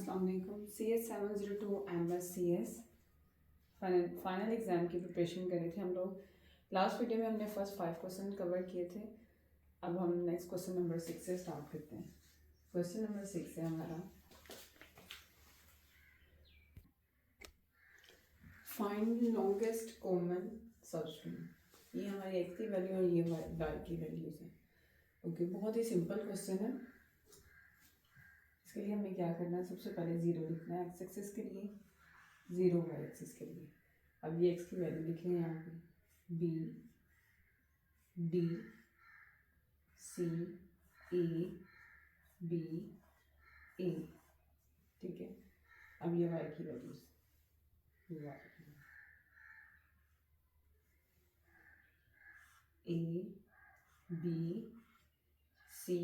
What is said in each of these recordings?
अस्सलाम वालेकुम। CS 702 MSCS final exam की प्रिपरेशन कर रहे थे हम लोग। लास्ट वीडियो में हमने फर्स्ट 5 क्वेश्चन कवर किए थे। अब हम नेक्स्ट क्वेश्चन नंबर 6 से स्टार्ट करते हैं। क्वेश्चन नंबर 6 है हमारा, फाइंड लॉन्गेस्ट कॉमन सबस्ट्रिंग। ये हमारी एक्स की वैल्यू और ये वाई की वैल्यूज़ हैं। ओके, बहुत ही सिंपल क्वेश्चन है। इसके लिए हमें क्या करना है, सबसे पहले ज़ीरो लिखना है एक्स एक्सिस के लिए, ज़ीरो वाई एक्सिस के लिए। अब ये एक्स की वैल्यू लिखेंगे यहाँ पे B D C A B A, ठीक है। अब ये वाई की values, A B C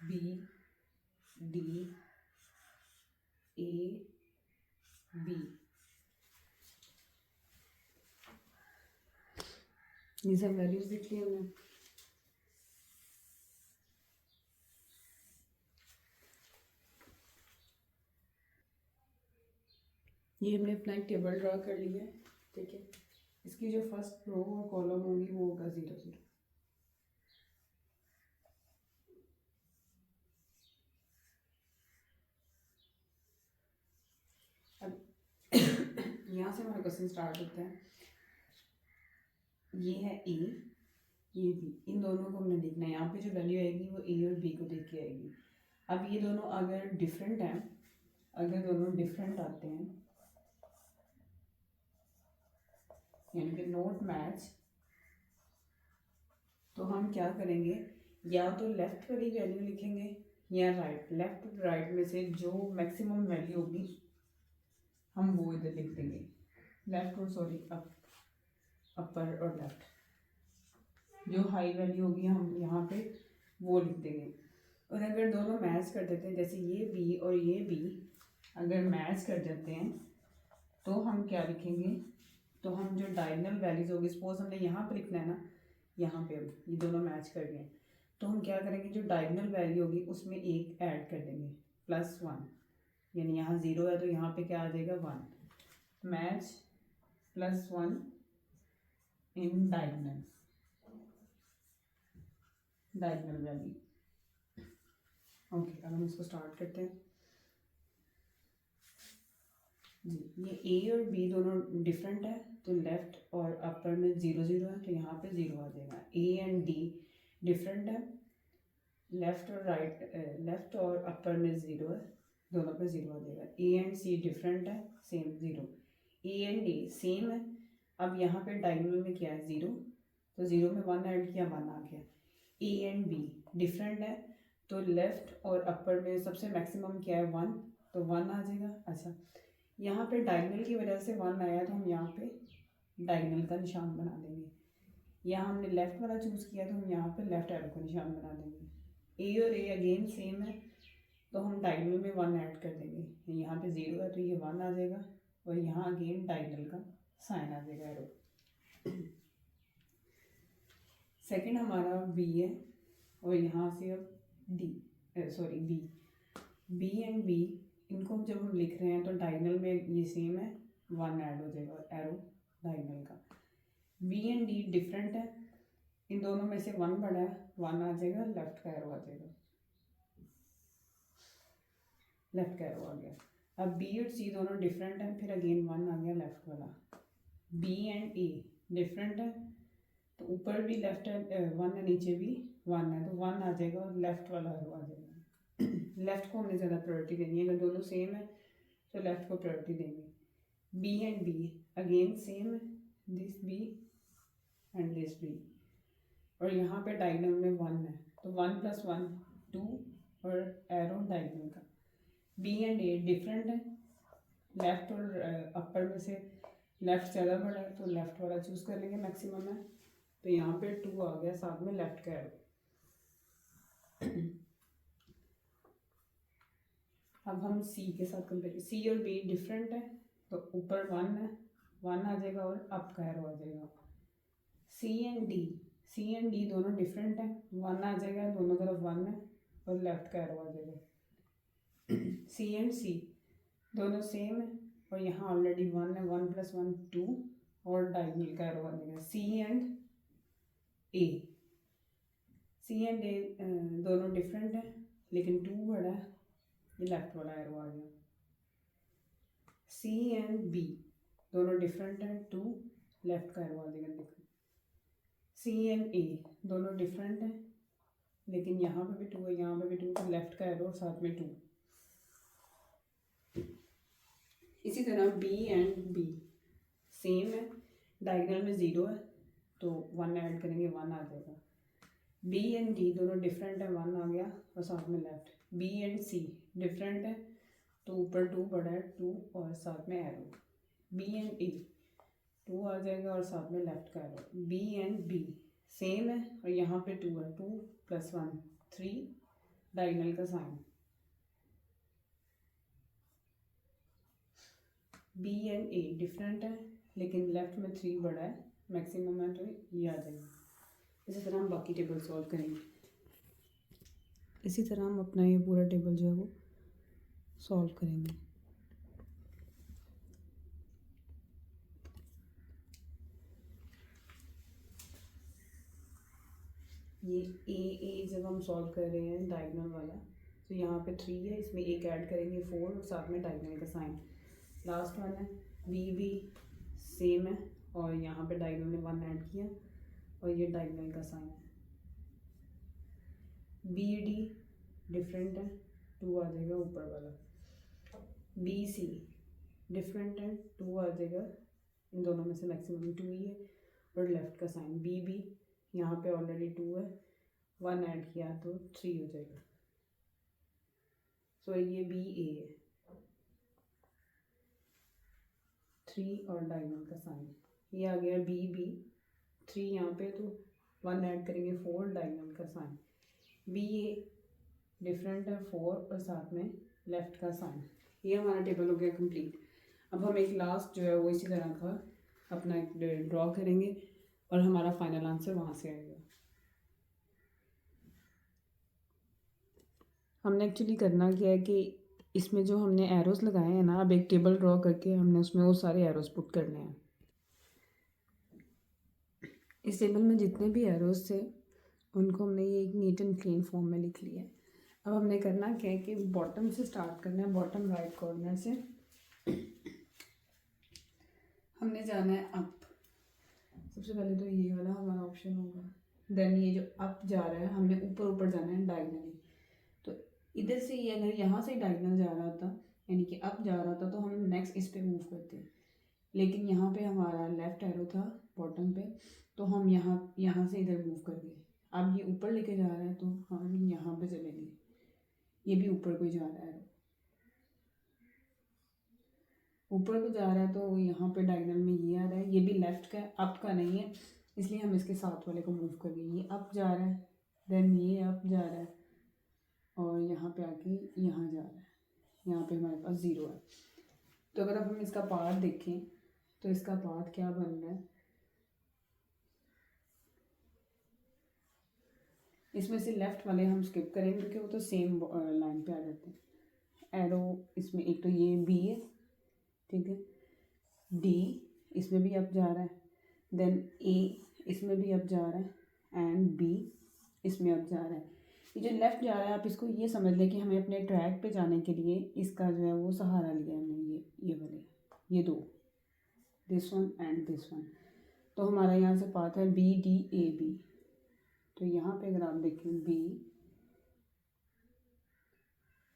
B D A B, ये सब वैल्यूज लिख ली हमने। ये हमने अपना एक टेबल ड्रा कर लिया है, ठीक है। इसकी जो फर्स्ट रो और कॉलम होगी वो होगा 0 0। अब यहाँ से हमारा क्वेश्चन स्टार्ट होता है। ये है ए, ये बी, इन दोनों को हमने देखना है। यहाँ पे जो वैल्यू आएगी वो ए और बी को देख के आएगी। अब ये दोनों अगर डिफरेंट हैं, अगर दोनों डिफरेंट आते हैं यानी कि नॉट मैच, तो हम क्या करेंगे, या तो लेफ्ट वाली वैल्यू लिखेंगे या राइट। लेफ्ट और राइट में से जो मैक्सिमम वैल्यू होगी हम वो इधर लिख देंगे। लेफ्ट और सॉरी अपर और लेफ्ट, जो हाई वैल्यू होगी हम यहाँ पे वो लिख देंगे। और अगर दोनों मैच कर देते हैं, जैसे ये बी और ये बी अगर मैच कर जाते हैं, तो हम क्या लिखेंगे, तो हम जो डायगोनल वैल्यूज होगी, सपोज हमने यहाँ पे लिखना है ना, यहाँ पे अब ये दोनों मैच कर गए, तो हम क्या करेंगे, जो डायगोनल वैल्यू होगी उसमें एक ऐड कर देंगे +1। यानी यहाँ 0 है तो यहाँ पे क्या आ जाएगा 1। मैच +1 इन डायगोनल वैल्यू। ओके, अब हम इसको स्टार्ट करते हैं जी। ये ए और बी दोनों डिफरेंट है, तो लेफ्ट और अपर में 0 0 है, तो यहाँ पे 0 आ जाएगा। ए एंड डी डिफरेंट है, लेफ्ट और राइट, लेफ्ट और अपर में 0 है, दोनों पे 0 आ जाएगा। ए एंड सी डिफरेंट है, same 0। A and D same है, अब यहाँ पे डायगोनल में क्या है 0, तो 0 में 1 ऐड किया, 1 आ गया। ए एंड बी डिफरेंट है, तो लेफ्ट और अपर में सबसे मैक्सिमम क्या है 1, तो 1 आ जाएगा। अच्छा, यहाँ पे डायगोनल की वजह से 1 आया, तो हम यहाँ पे डायगोनल का निशान बना देंगे। यहाँ हमने लेफ्ट वाला चूज़ किया, तो हम यहाँ पे लेफ्ट एरो का निशान बना देंगे। ए और ए अगेन सेम है, तो हम डायगोनल में 1 ऐड कर देंगे। यहाँ पे 0 है तो ये 1 आ जाएगा, और यहाँ अगेन डायगोनल का साइन आ जाएगा, एरो। सेकंड हमारा बी है, और यहाँ से अब D sorry B and B, इनको जब हम लिख रहे हैं तो डायगोनल में ये सेम है, 1 ऐड हो जाएगा एरो डायगोनल का। बी एंड डी डिफरेंट है, इन दोनों में से 1 बड़ा है, 1 आ जाएगा, लेफ्ट का एरो आ जाएगा, लेफ्ट का एरो आ गया। अब बी और सी दोनों डिफरेंट है, फिर अगेन 1 आ गया लेफ्ट वाला। बी एंड ए डिफरेंट है, तो ऊपर भी लेफ्ट है 1 है, नीचे भी 1 है, तो 1 आ जाएगा और लेफ्ट वाला एरो आ जाएगा। लेफ्ट को हमने ज़्यादा प्रायोरिटी देनी है, अगर दोनों सेम है तो लेफ्ट को प्रायोरिटी देंगे। B and B again same है, this B and this B, और यहाँ पे डायगोनल में 1 है, तो 1 + 1 2, और एरो डायगोनल का। बी एंड ए डिफरेंट है, लेफ्ट और अपर में से लेफ्ट ज़्यादा बड़ा है, तो लेफ्ट वाला चूज़ कर लेंगे, मैक्सिमम है, तो यहाँ पे 2 आ गया, साथ में लेफ्ट का एरो। अब हम सी के साथ कंपेयर, सी और बी डिफरेंट है, तो ऊपर 1 है, 1 आ जाएगा और अप का एरो आ जाएगा। सी एंड डी दोनों डिफरेंट है, 1 आ जाएगा, दोनों तरफ 1 है, और लेफ्ट का एरो आ जाएगा। सी एंड सी दोनों सेम है और यहाँ ऑलरेडी 1 है, 1 + 1 2 और डायगोनल का एरो बनेगा सी एंड ए। सी एंड ए दोनों डिफरेंट है लेकिन 2 बड़ा है, ये लेफ्ट वाला एरो आ गया। सी एंड बी दोनों डिफरेंट है, 2 लेफ्ट का एरो आ जाएगा। देखो सी एंड ए दोनों डिफरेंट है लेकिन यहाँ पे भी 2 है, यहाँ पे भी 2, तो लेफ्ट का एरो साथ में 2। इसी तरह बी एंड बी सेम है, डायगोनल में 0 है तो 1 ऐड करेंगे 1 आ जाएगा। बी एंड डी दोनों डिफरेंट है, 1 आ गया और साथ में left. B and C different है तो ऊपर 2 बड़ा है, 2 और साथ में एरो। बी एंड ए 2 आ जाएगा और साथ में लेफ्ट का arrow. B and B same है और यहाँ पे 2 है, 2 + 1 3 डायगोनल का sign. B and A different है लेकिन लेफ्ट में 3 बड़ा है, मैक्सिमम है तो ये आ जाएगा। इसी तरह हम बाकी टेबल सॉल्व करेंगे। इसी तरह हम अपना ये पूरा टेबल जो है वो सॉल्व करेंगे। ये ए जब हम सॉल्व कर रहे हैं डायगोनल वाला तो यहाँ पे 3 है, इसमें एक ऐड करेंगे 4 और साथ में डायगोनल का साइन। लास्ट वन है बी भी सेम है और यहाँ पे डायगोनल में 1 ऐड किया और ये डायगोनल का साइन है। बी डी डिफरेंट है, 2 आ जाएगा ऊपर वाला। बी सी डिफरेंट है, 2 आ जाएगा, इन दोनों में से मैक्सिमम 2 ही है और लेफ्ट का साइन। बी बी यहाँ पे ऑलरेडी 2 है, 1 ऐड किया तो 3 हो जाएगा। सो ये बी ए है, 3 और डायगोनल का साइन। ये आ गया बी बी 3 यहाँ पे तो 1 ऐड करेंगे 4 डायगोनल का साइन। बी ए डिफरेंट है, 4 और साथ में लेफ्ट का साइन। ये हमारा टेबल हो गया कंप्लीट। अब हम एक लास्ट जो है वो इसी तरह का अपना एक ड्रॉ करेंगे और हमारा फाइनल आंसर वहाँ से आएगा। हमने एक्चुअली करना क्या है कि इसमें जो हमने एरोस लगाए हैं ना, अब एक टेबल ड्रॉ करके हमने उसमें वो सारे एरोस पुट करने हैं। इस टेबल में जितने भी एरोस थे उनको हमने ये एक नीट एंड क्लीन फॉर्म में लिख लिया है। अब हमने करना क्या है कि बॉटम से स्टार्ट करना है, बॉटम राइट कॉर्नर से हमने जाना है अप। सबसे पहले तो ये वाला हमारा ऑप्शन होगा, देन ये जो अप जा रहा है हमने ऊपर ऊपर जाना है डायगनली। तो इधर से ये अगर यहाँ से डायगनल जा रहा था यानी कि अप जा रहा था तो हम नेक्स्ट इस पे मूव करते, लेकिन यहाँ पे हमारा लेफ्ट एरो था बॉटम पे तो हम यहाँ से इधर मूव कर गए। अब ये ऊपर लेके जा रहा है तो हम यहाँ पे चलेंगे, ये भी ऊपर को जा रहा है, ऊपर को जा रहा है तो यहाँ पे डायगोनल में ये आ रहा है, ये भी लेफ्ट का है, अप का नहीं है, इसलिए हम इसके साथ वाले को मूव कर गए। ये अप जा रहा है, देन ये अप जा रहा है और यहाँ पे आके यहाँ जा रहा है, यहाँ पे हमारे पास 0 है। तो अगर अब हम इसका पार्ट देखें तो इसका पार्ट क्या बन रहा है, इसमें से लेफ्ट वाले हम स्किप करेंगे क्योंकि वो तो सेम लाइन पे आ जाते हैं। एरो इसमें एक तो ये बी है, ठीक है, डी इसमें भी अप जा रहा है, देन ए इसमें भी अप जा रहा है एंड बी इसमें अप जा रहा है। ये जो लेफ़्ट जा रहा है आप इसको ये समझ लें कि हमें अपने ट्रैक पे जाने के लिए इसका जो है वो सहारा लिया हमने, ये वाले ये 2, this one and this one. तो हमारा यहाँ से पाथ है बी डी ए बी। तो यहाँ पे अगर आप देखें B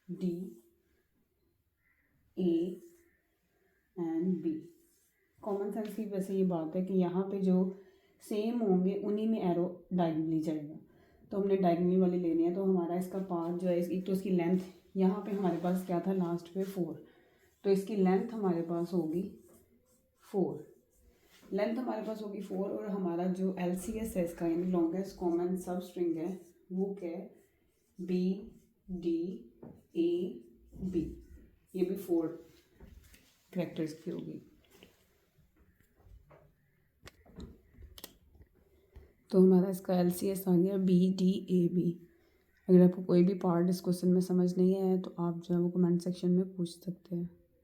D A and B, common sense की वैसे ये बात है कि यहाँ पे जो सेम होंगे उन्हीं में एरो डायगनली जाएगा, तो हमने डायगनली वाले लेने हैं। तो हमारा इसका पार्ट जो है, एक तो इसकी लेंथ यहाँ पे हमारे पास क्या था लास्ट पे 4, तो इसकी लेंथ हमारे पास होगी 4, लेंथ हमारे पास होगी 4 और हमारा जो LCS है इसका यानी लॉन्गेस्ट कॉमन सब स्ट्रिंग है वो क्या है, बी डी ए बी, ये भी 4 कैरेक्टर्स की होगी। तो हमारा इसका LCS आ गया बी डी ए बी। अगर आपको कोई भी पार्ट इस क्वेश्चन में समझ नहीं आया तो आप जो है वो कमेंट सेक्शन में पूछ सकते हैं।